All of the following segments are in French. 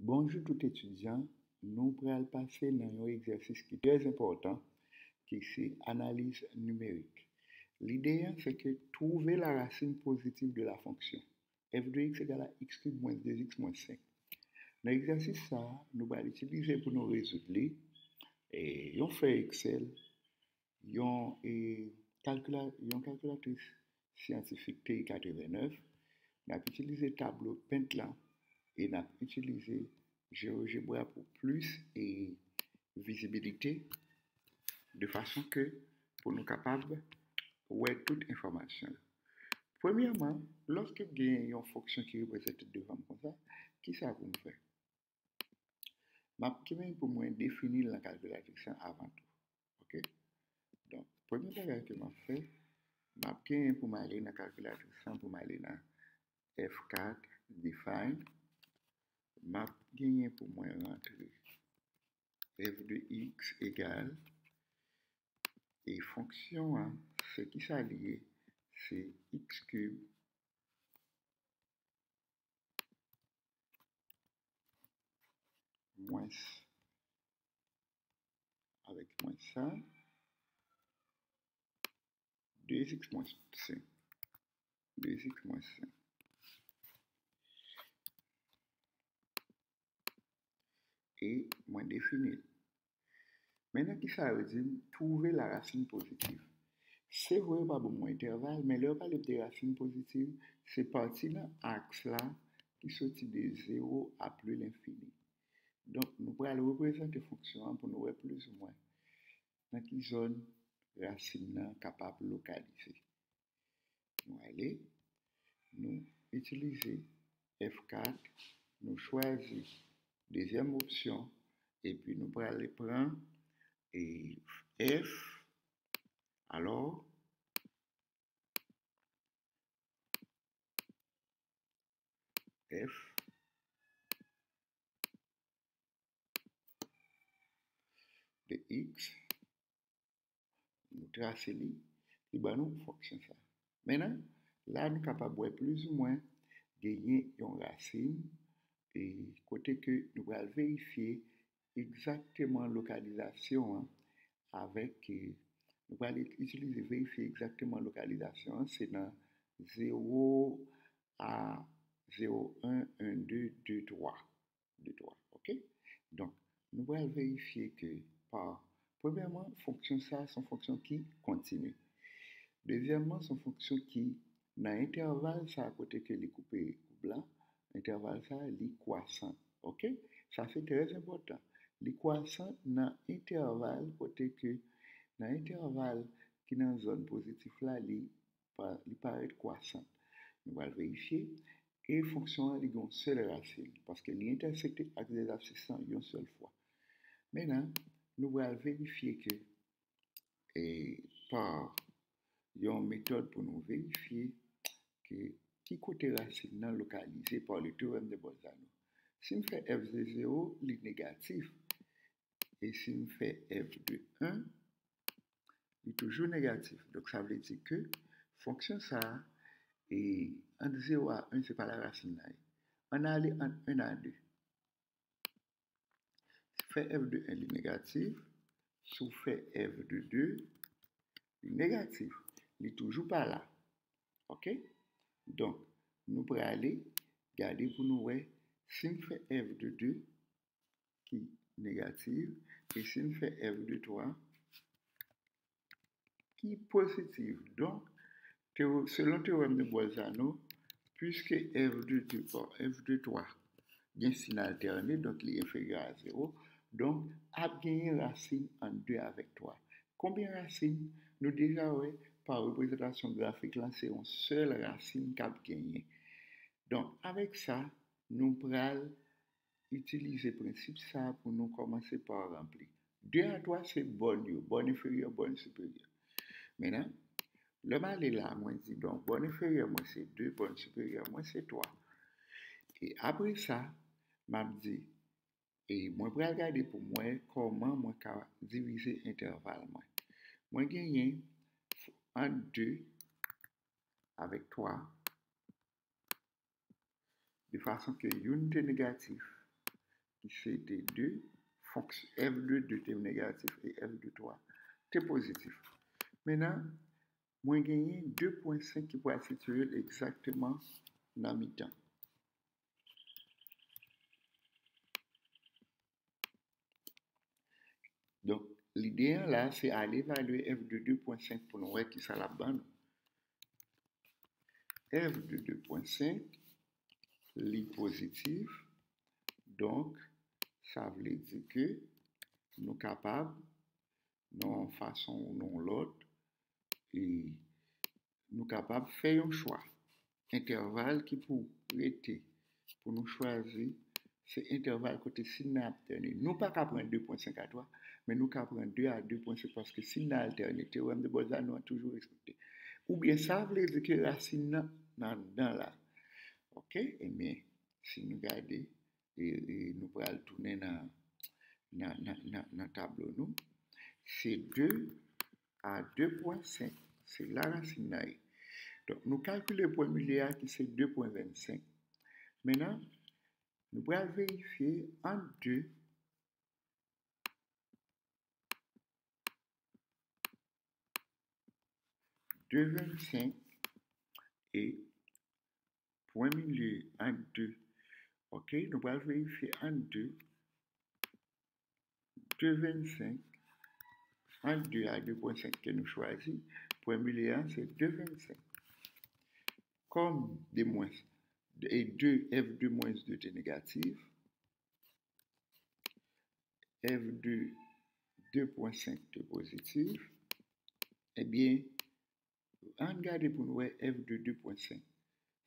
Bonjour tout étudiant, nous allons passer dans un exercice qui est très important, qui est analyse numérique. L'idée, c'est que trouver la racine positive de la fonction f de x égale à x cube moins 2x moins 5. Dans l'exercice, nous allons l'utiliser pour nous résoudre. Et on fait Excel, on calculatrice scientifique TI-89, on a utilisé tableau Pentland et on a utilisé GeoGebra pour plus et visibilité de façon que pour nous capables de voir toute information. Premièrement, lorsque vous avez une fonction qui représente devant comme ça, qui ça vous fait? Je vais pour moi définir la calculatrice avant tout. OK? Donc, premier bagage que je fais, je pour m'aller dans la calculatrice pour m'aller dans F4, define. Je pour moi rentrer f de x égale et fonction, ce qui s'allie, c'est x cube moins avec moins ça, 2x moins 5. 2x moins 5. Et moins défini. Maintenant, qui ça veut dire? Trouver la racine positive. C'est vrai, pas bon intervalle, mais là, pas de racine positive, c'est parti dans l'axe là qui sortit de 0 à plus l'infini. Donc, nous allons représenter fonction pour nous voir plus ou moins dans quelle zone racine capable de localiser. Nous allons nous utiliser F4, nous choisir deuxième option et puis nous allons prendre et F, alors F de x, nous tracer les nous fonction ça. Maintenant, là, nous sommes capables de voir plus ou moins gagner une racine et côté que nous allons vérifier exactement la localisation avec, nous allons utiliser vérifier exactement la localisation, c'est dans 0 à 0, 1, 1, 2, 2, 3. 2, 3, ok? Donc, nous allons vérifier que par, premièrement, fonction ça, c'est une fonction qui continue. Deuxièmement, c'est une fonction qui, dans l'intervalle, ça à côté que les coupés blanc, intervalle ça, les croissant. Ok? Ça c'est très important. Les croissants dans l'intervalle, côté que, dans l'intervalle qui est dans la zone positive là, il paraît croissant. Nous allons vérifier. Et fonction a une seule racine, parce qu'elle est intersectée avec des abscisses une seule fois. Maintenant, nous allons vérifier que, et par une méthode pour nous vérifier que qui côté racine est localisé par le théorème de Bolzano. Si je fais f de 0, il est négatif. Et si je fais f de 1, il est toujours négatif. Donc ça veut dire que fonction ça, et entre 0 à 1, ce n'est pas la racine. On a allé entre 1 à 2. Si fait f de 1, il est négatif. Si on fait f de 2, il est négatif. Il n'est toujours pas là. OK? Donc, nous pourrons aller garder pour nous voir si on fait f de 2 qui est négatif et si on fait f de 3 qui est positif. Donc, selon le théorème de Bolzano, puisque f de 2 par f de 3 il y a un signe alterné, donc il est inférieur à 0, donc a gagné racine en 2 avec 3. Combien de racines? Nous déjà, ouais, par représentation graphique, là, c'est une seule racine qui a gagné. Donc, avec ça, nous allons utiliser le principe ça pour nous commencer par remplir. 2 à 3, c'est bonne inférieure, bonne supérieure. Maintenant, le mal est là, moi, je dis donc, bonne inférieure, moi, c'est 2, bonne supérieure, moi, c'est 3. Et après ça, je me dis, et moi, je vais regarder pour moi comment moi diviser l'intervalle. Moi, je gagne en 2 avec 3 de façon que l'unité négative c'est T2, F2, 2 T négatif et F2, 3 T positif. Maintenant, moi, j'ai gagné 2,5 qui pourrait situer exactement dans le mi-temps. Donc, l'idée là, c'est aller évaluer F de 2,5 pour nous voir qui ça la bonne. F de 2,5, li positif. Donc, ça veut dire que nous sommes capables, d'une façon ou non l'autre, et nous sommes capables de faire un choix. Intervalle qui pour être, pour nous choisir, c'est intervalle côté signe alterné. Nous pas qu'à prendre 2,5 à 3, mais nous qu'à prendre 2 à 2,5 parce que signe alterné, théorème de Bolzano a toujours respecté. Ou bien ça veut dire que racine dans là. OK? Et bien, si nous regardons, et nous allons tourner dans le tableau, nous, c'est 2 à 2,5. C'est la racine là. Donc, nous calculons le point milliard qui c'est 2,25. Maintenant, nous allons vérifier en 2 2,25 et point milieu en 2. OK, nous allons vérifier en 2 2,25 en 2 à 2,5 que nous choisissons. Point milieu c'est 2,25. Comme des moins et 2 F2 moins 2 est négatif, F2 2,5 est positif, eh bien, on regarde pour nous F2 2,5.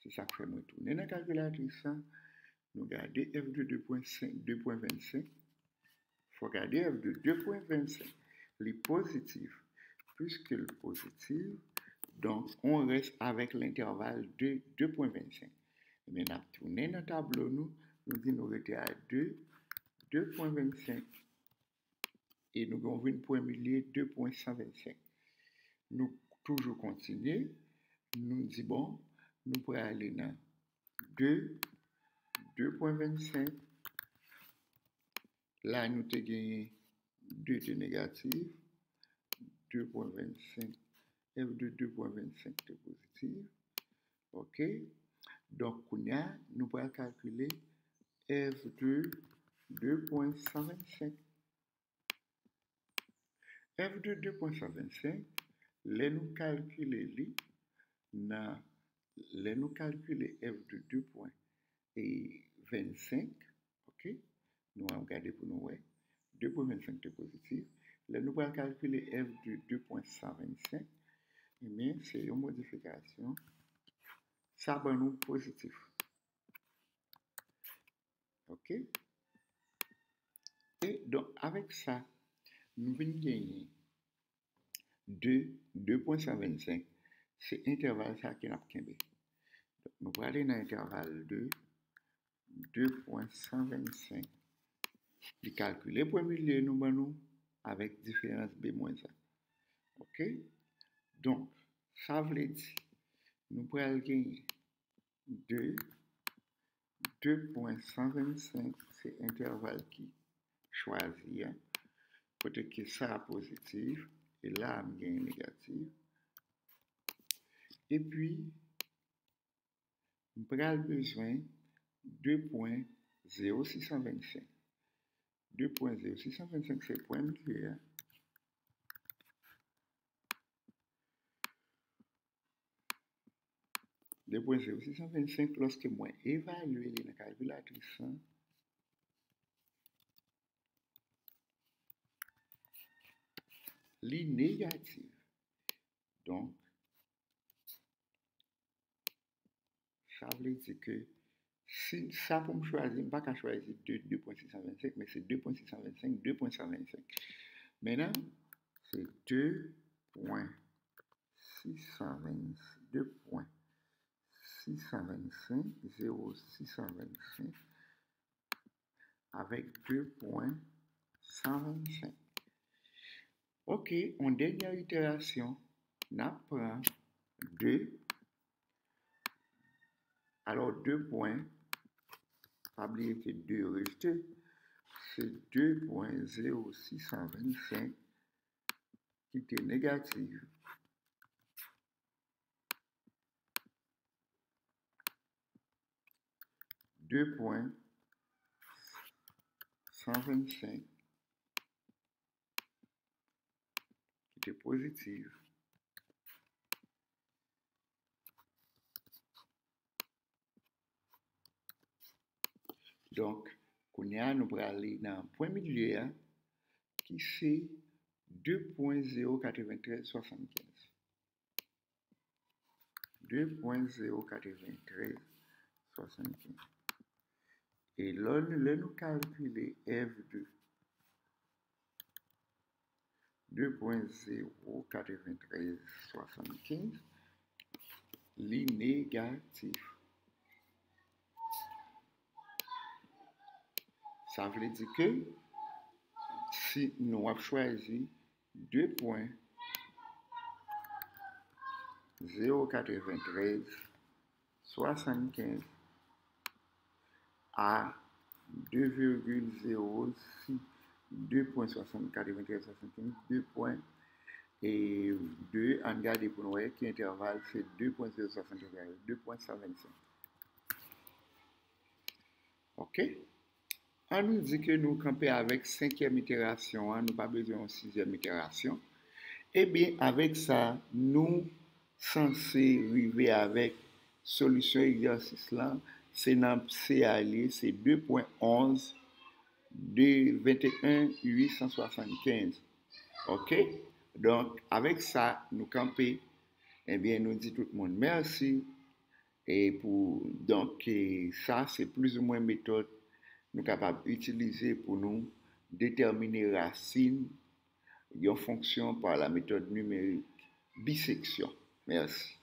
C'est ça que fait moi tourner dans la calculatrice. Nous regardons F2 2,5, 2,25. Il faut regarder F2 2,25. Le positif, puisque le positif, donc on reste avec l'intervalle de 2,25. Maintenant, tourner dans le tableau, nous disons nous rester à 2, 2,25. Et nous avons une point milieu 2,125. Nous toujours continuer. Nous disons bon, nous pourrons aller dans 2, 2,25. Là, nous avons gagné 2 de négatif, 2,25. F de 2,25 de positif. OK. Donc, nous pourrons calculer F de 2,125. F de 2,125, nous calculer nous calculer F de 2,25, OK? Nous allons regarder pour nous, 2,25 de positif. Là, nous allons calculer F de 2,125. Eh bien, c'est une modification. Ça va nous positif. OK? Et donc, avec ça, nous venons gagner 2,125. C'est l'intervalle ça qui n'a pas qu'un. Nous allons aller dans l'intervalle 2,125. Les calculer pour milieu nous avec différence B moins A. OK? Donc, ça veut dire, nous allons gagner 2,125, c'est l'intervalle qui choisit. Peut-être que ça positif, et là, on gagne négatif. Et puis, nous avons besoin de 2,0625. 2,0625, c'est point milieu. 2,0625, lorsque moi évalue la calculatrice, li négative. Donc, ça veut dire que si ça pour me choisir, je ne vais pas choisir 2,625, mais c'est 2,625, 2,125. Maintenant, c'est 2,625, 0,625 avec 2,125. OK, en dernière itération, on apprend 2. Alors, 2 points, pas oublier que 2 restés. c'est 2.0625 qui était négatif. Deux points 125 qui était positif. Donc, nous allons aller dans le point milieu qui c'est 2.09375. 2.09375. Et là, nous calculons F2. 2.09375, li négatif. Ça veut dire que si nous avons choisi 2.09375 à 2,06 2.6495 2.2 en garde pour nous voyez qui intervalle c'est 2.075 2.125. OK? On nous dit que nous camper avec 5e itération, nous pas besoin de 6e itération. Eh bien, avec ça, nous censés arriver avec solution exercice là, c'est dans CALI, c'est 2.11 de 21.875. OK? Donc, avec ça, nous camper, eh bien, nous dit tout le monde merci. Et pour, donc, ça, c'est plus ou moins méthode nous capables d'utiliser pour nous déterminer racine en fonction par la méthode numérique bisection. Merci.